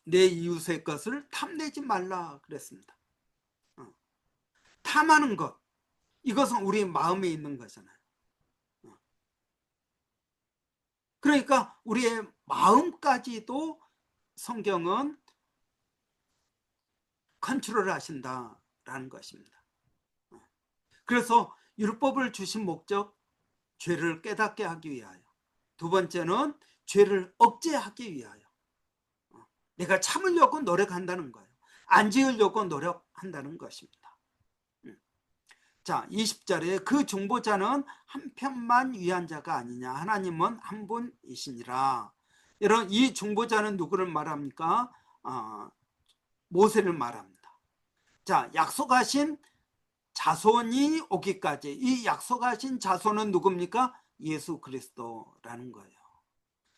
내 이웃의 것을 탐내지 말라 그랬습니다. 탐하는 것, 이것은 우리 마음에 있는 거잖아요. 그러니까 우리의 마음까지도 성경은 컨트롤 하신다라는 것입니다. 그래서 율법을 주신 목적, 죄를 깨닫게 하기 위하여. 두 번째는 죄를 억제하기 위하여. 내가 참으려고 노력한다는 거예요. 안 지으려고 노력한다는 것입니다. 자, 20절에 그 중보자는 한 편만 위한 자가 아니냐, 하나님은 한 분이시니라. 여러분, 이 중보자는 누구를 말합니까? 모세를 말합니다. 자, 약속하신 자손이 오기까지, 이 약속하신 자손은 누굽니까? 예수 그리스도라는 거예요.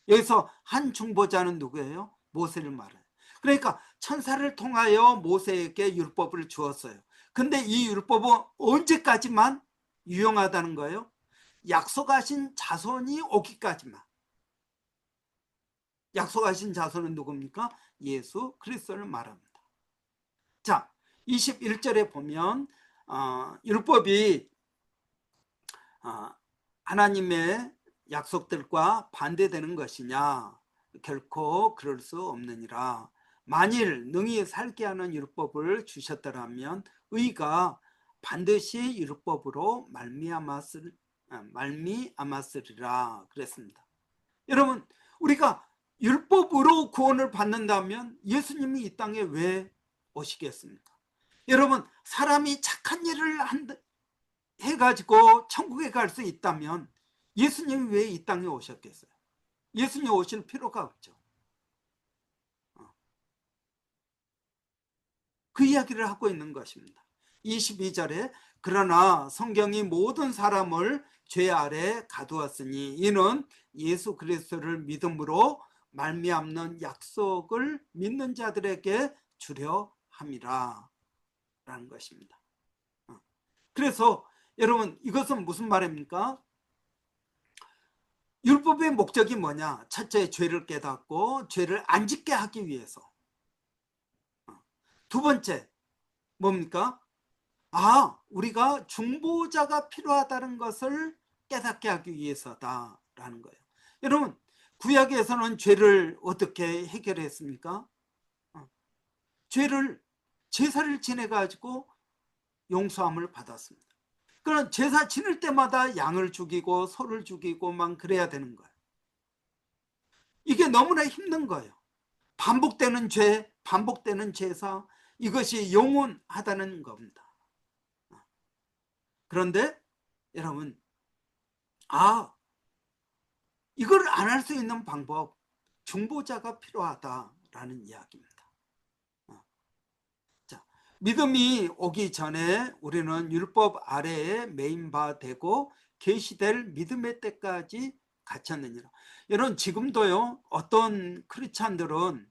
여기서 한 중보자는 누구예요? 모세를 말해요. 그러니까 천사를 통하여 모세에게 율법을 주었어요. 근데 이 율법은 언제까지만 유용하다는 거예요? 약속하신 자손이 오기까지만. 약속하신 자손은 누굽니까? 예수 그리스도를 말합니다. 자, 21절에 보면 율법이 하나님의 약속들과 반대되는 것이냐? 결코 그럴 수 없느니라. 만일 능히 살게 하는 율법을 주셨더라면 의가 반드시 율법으로 말미암았으리라 그랬습니다. 여러분, 우리가 율법으로 구원을 받는다면 예수님이 이 땅에 왜 오시겠습니까? 여러분, 사람이 착한 일을 해가지고 천국에 갈 수 있다면 예수님이 왜 이 땅에 오셨겠어요? 예수님 오실 필요가 없죠. 그 이야기를 하고 있는 것입니다. 22절에 그러나 성경이 모든 사람을 죄 아래 가두었으니 이는 예수 그리스도를 믿음으로 말미암는 약속을 믿는 자들에게 주려 함이라 라는 것입니다. 그래서 여러분, 이것은 무슨 말입니까? 율법의 목적이 뭐냐? 첫째, 죄를 깨닫고 죄를 안 짓게 하기 위해서. 두 번째, 뭡니까? 우리가 중보자가 필요하다는 것을 깨닫게 하기 위해서다라는 거예요. 여러분, 구약에서는 죄를 어떻게 해결했습니까? 죄를, 제사를 지내가지고 용서함을 받았습니다. 그럼 제사 지낼 때마다 양을 죽이고 소를 죽이고만 그래야 되는 거예요. 이게 너무나 힘든 거예요. 반복되는 죄, 반복되는 제사, 이것이 영원하다는 겁니다. 그런데 여러분, 이걸 안 할 수 있는 방법, 중보자가 필요하다라는 이야기입니다. 자, 믿음이 오기 전에 우리는 율법 아래에 메인 바 되고 계시될 믿음의 때까지 갇혔느니라. 여러분, 지금도요, 어떤 크리스찬들은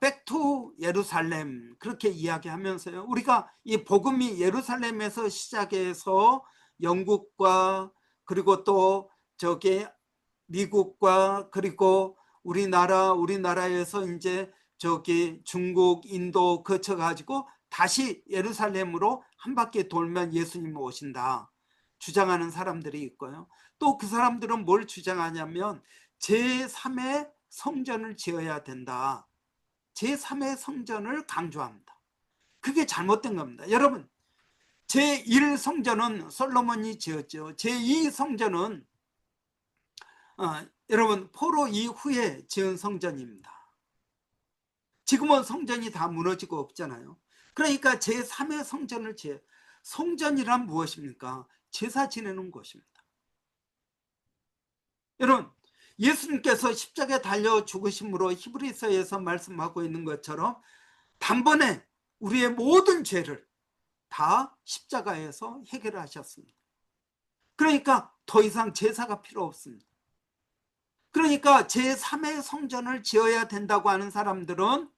백투 예루살렘 그렇게 이야기하면서요, 우리가 이 복음이 예루살렘에서 시작해서 영국과 그리고 또 저기 미국과 그리고 우리나라에서 이제 저기 중국, 인도 거쳐가지고 다시 예루살렘으로 한 바퀴 돌면 예수님이 오신다 주장하는 사람들이 있고요. 또 그 사람들은 뭘 주장하냐면 제3의 성전을 지어야 된다. 제3의 성전을 강조합니다. 그게 잘못된 겁니다. 여러분, 제1성전은 솔로몬이 지었죠. 제2성전은 여러분 포로 이후에 지은 성전입니다. 지금은 성전이 다 무너지고 없잖아요. 그러니까 제3의 성전을 지어. 성전이란 무엇입니까? 제사 지내는 곳입니다. 여러분, 예수님께서 십자가에 달려 죽으심으로 히브리서에서 말씀하고 있는 것처럼 단번에 우리의 모든 죄를 다 십자가에서 해결하셨습니다. 그러니까 더 이상 제사가 필요 없습니다. 그러니까 제3의 성전을 지어야 된다고 하는 사람들은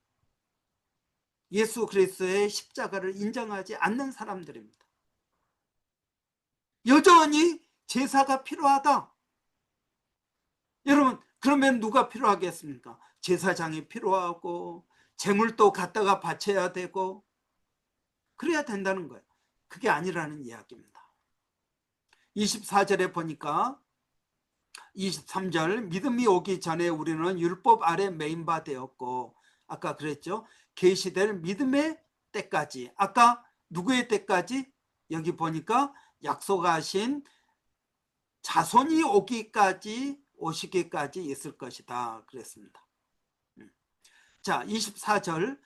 예수 그리스도의 십자가를 인정하지 않는 사람들입니다. 여전히 제사가 필요하다. 여러분, 그러면 누가 필요하겠습니까? 제사장이 필요하고 제물도 갖다가 바쳐야 되고 그래야 된다는 거예요. 그게 아니라는 이야기입니다. 24절에 보니까 23절 믿음이 오기 전에 우리는 율법 아래 매인 바 되었고, 아까 그랬죠. 계시될 믿음의 때까지. 아까 누구의 때까지? 여기 보니까 약속하신 자손이 오시기까지 있을 것이다 그랬습니다. 자, 24절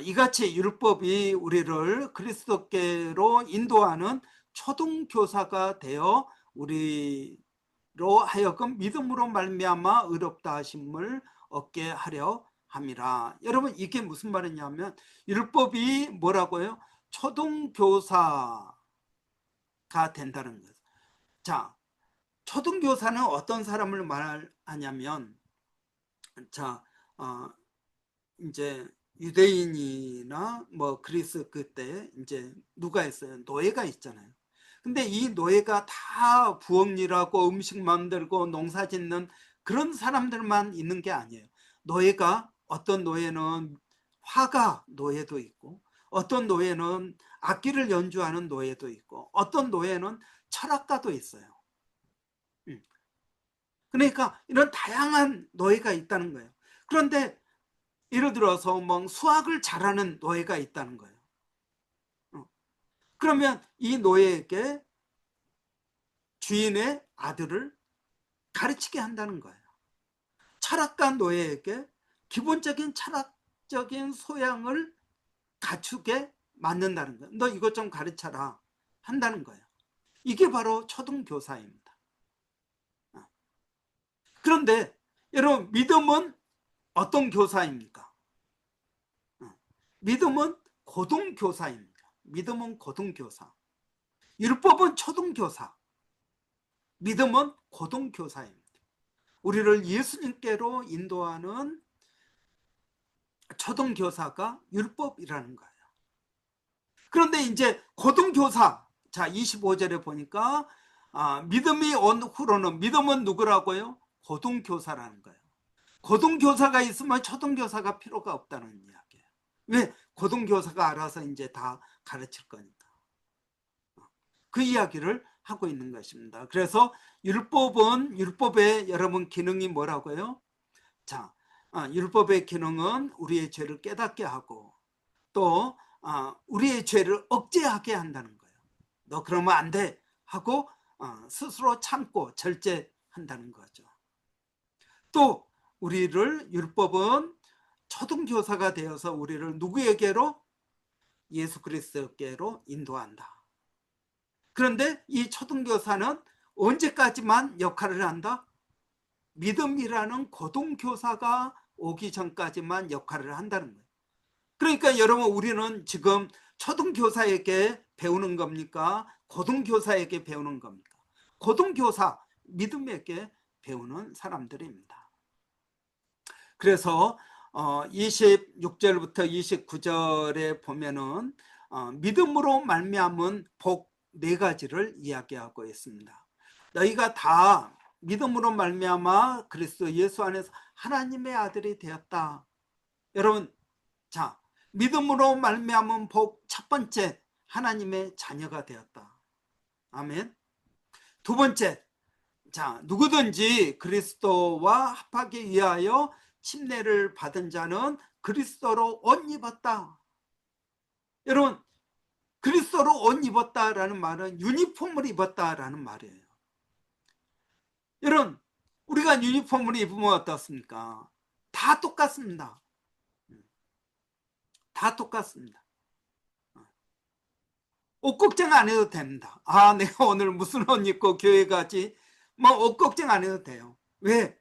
이같이 율법이 우리를 그리스도께로 인도하는 초등교사가 되어 우리로 하여금 믿음으로 말미암아 의롭다 하심을 얻게 하려 함이라. 여러분, 이게 무슨 말이냐면 율법이 뭐라고요? 초등교사가 된다는 거예요. 자, 초등교사는 어떤 사람을 말하냐면, 자, 이제 유대인이나 뭐 그리스 그때 이제 누가 있어요? 노예가 있잖아요. 근데 이 노예가 다 부엌 일하고 음식 만들고 농사 짓는 그런 사람들만 있는 게 아니에요. 노예가, 어떤 노예는 화가 노예도 있고, 어떤 노예는 악기를 연주하는 노예도 있고, 어떤 노예는 철학가도 있어요. 그러니까 이런 다양한 노예가 있다는 거예요. 그런데 예를 들어서 뭐 수학을 잘하는 노예가 있다는 거예요. 그러면 이 노예에게 주인의 아들을 가르치게 한다는 거예요. 철학가 노예에게 기본적인 철학적인 소양을 갖추게 만든다는 거예요. 너 이것 좀 가르쳐라 한다는 거예요. 이게 바로 초등교사입니다. 그런데 여러분, 믿음은 어떤 교사입니까? 믿음은 고등교사입니다. 믿음은 고등교사. 율법은 초등교사. 믿음은 고등교사입니다. 우리를 예수님께로 인도하는 초등교사가 율법이라는 거예요. 그런데 이제 고등교사, 자 25절에 보니까 믿음이 온 후로는, 믿음은 누구라고요? 고등교사라는 거예요. 고등교사가 있으면 초등교사가 필요가 없다는 이야기예요. 왜? 고등교사가 알아서 이제 다 가르칠 거니까. 그 이야기를 하고 있는 것입니다. 그래서 율법은, 율법의 여러분 기능이 뭐라고요? 자, 율법의 기능은 우리의 죄를 깨닫게 하고 또 우리의 죄를 억제하게 한다는 거예요. 너 그러면 안 돼 하고 스스로 참고 절제한다는 거죠. 또 우리를, 율법은 초등교사가 되어서 우리를 누구에게로? 예수 그리스도께로 인도한다. 그런데 이 초등교사는 언제까지만 역할을 한다? 믿음이라는 고등교사가 오기 전까지만 역할을 한다는 거예요. 그러니까 여러분, 우리는 지금 초등교사에게 배우는 겁니까? 고등교사에게 배우는 겁니까? 고등교사, 믿음에게 배우는 사람들입니다. 그래서 26절부터 29절에 보면은 믿음으로 말미암은 복 4가지를 이야기하고 있습니다. 너희가 다 믿음으로 말미암아 그리스도 예수 안에서 하나님의 아들이 되었다. 여러분, 자, 믿음으로 말미암은 복 첫 번째, 하나님의 자녀가 되었다. 아멘. 두 번째, 자, 누구든지 그리스도와 합하기 위하여 침례를 받은 자는 그리스도로 옷 입었다. 여러분, 그리스도로 옷 입었다라는 말은 유니폼을 입었다라는 말이에요. 여러분, 우리가 유니폼을 입으면 어떻습니까? 다 똑같습니다. 다 똑같습니다. 옷 걱정 안 해도 됩니다. 아, 내가 오늘 무슨 옷 입고 교회 가지? 뭐 옷 걱정 안 해도 돼요. 왜?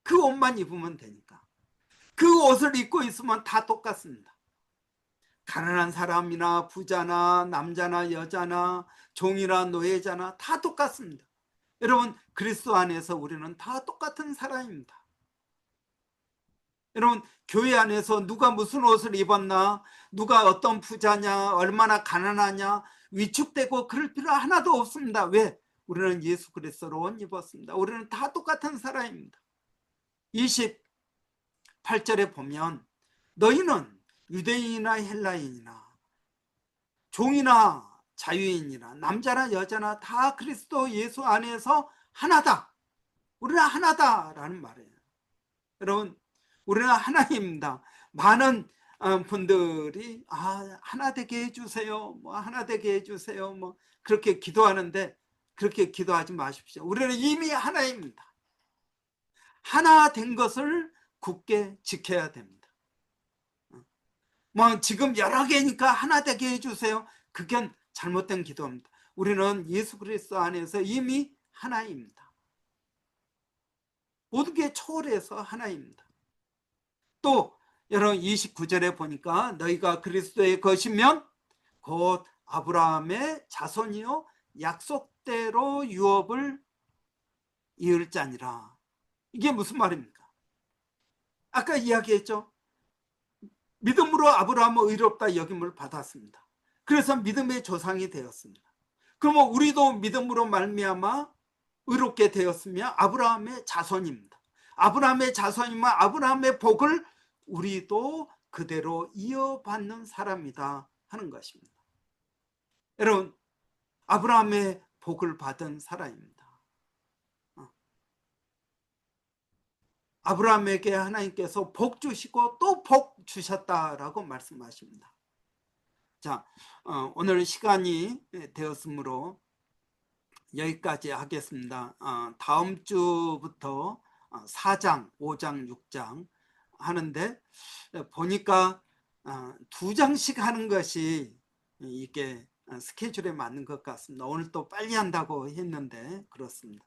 그 옷만 입으면 되니까. 그 옷을 입고 있으면 다 똑같습니다. 가난한 사람이나 부자나 남자나 여자나 종이나 노예자나 다 똑같습니다. 여러분, 그리스도 안에서 우리는 다 똑같은 사람입니다. 여러분, 교회 안에서 누가 무슨 옷을 입었나, 누가 어떤 부자냐, 얼마나 가난하냐 위축되고 그럴 필요 하나도 없습니다. 왜? 우리는 예수 그리스도로 옷 입었습니다. 우리는 다 똑같은 사람입니다. 28절에 보면 너희는 유대인이나 헬라인이나 종이나 자유인이나 남자나 여자나 다 그리스도 예수 안에서 하나다. 우리는 하나다라는 말이에요. 여러분, 우리는 하나입니다. 많은 분들이 하나 되게 해주세요. 뭐 하나 되게 해주세요. 뭐 그렇게 기도하는데 그렇게 기도하지 마십시오. 우리는 이미 하나입니다. 하나 된 것을 굳게 지켜야 됩니다. 뭐 지금 여러 개니까 하나 되게 해주세요. 그건 잘못된 기도입니다. 우리는 예수 그리스도 안에서 이미 하나입니다. 모든 게 초월해서 하나입니다. 또 여러분 29절에 보니까 너희가 그리스도의 것이면 곧 아브라함의 자손이요 약속대로 유업을 이을 자니라. 이게 무슨 말입니까? 아까 이야기했죠. 믿음으로 아브라함은 의롭다 여김을 받았습니다. 그래서 믿음의 조상이 되었습니다. 그러면 우리도 믿음으로 말미암아 의롭게 되었으며 아브라함의 자손입니다. 아브라함의 자손이면 아브라함의 복을 우리도 그대로 이어받는 사람이다 하는 것입니다. 여러분, 아브라함의 복을 받은 사람입니다. 아브라함에게 하나님께서 복 주시고 또 복 주셨다라고 말씀하십니다. 자, 오늘 시간이 되었으므로 여기까지 하겠습니다. 다음 주부터 4장, 5장, 6장 하는데 보니까 2장씩 하는 것이 이게 스케줄에 맞는 것 같습니다. 오늘 또 빨리 한다고 했는데 그렇습니다.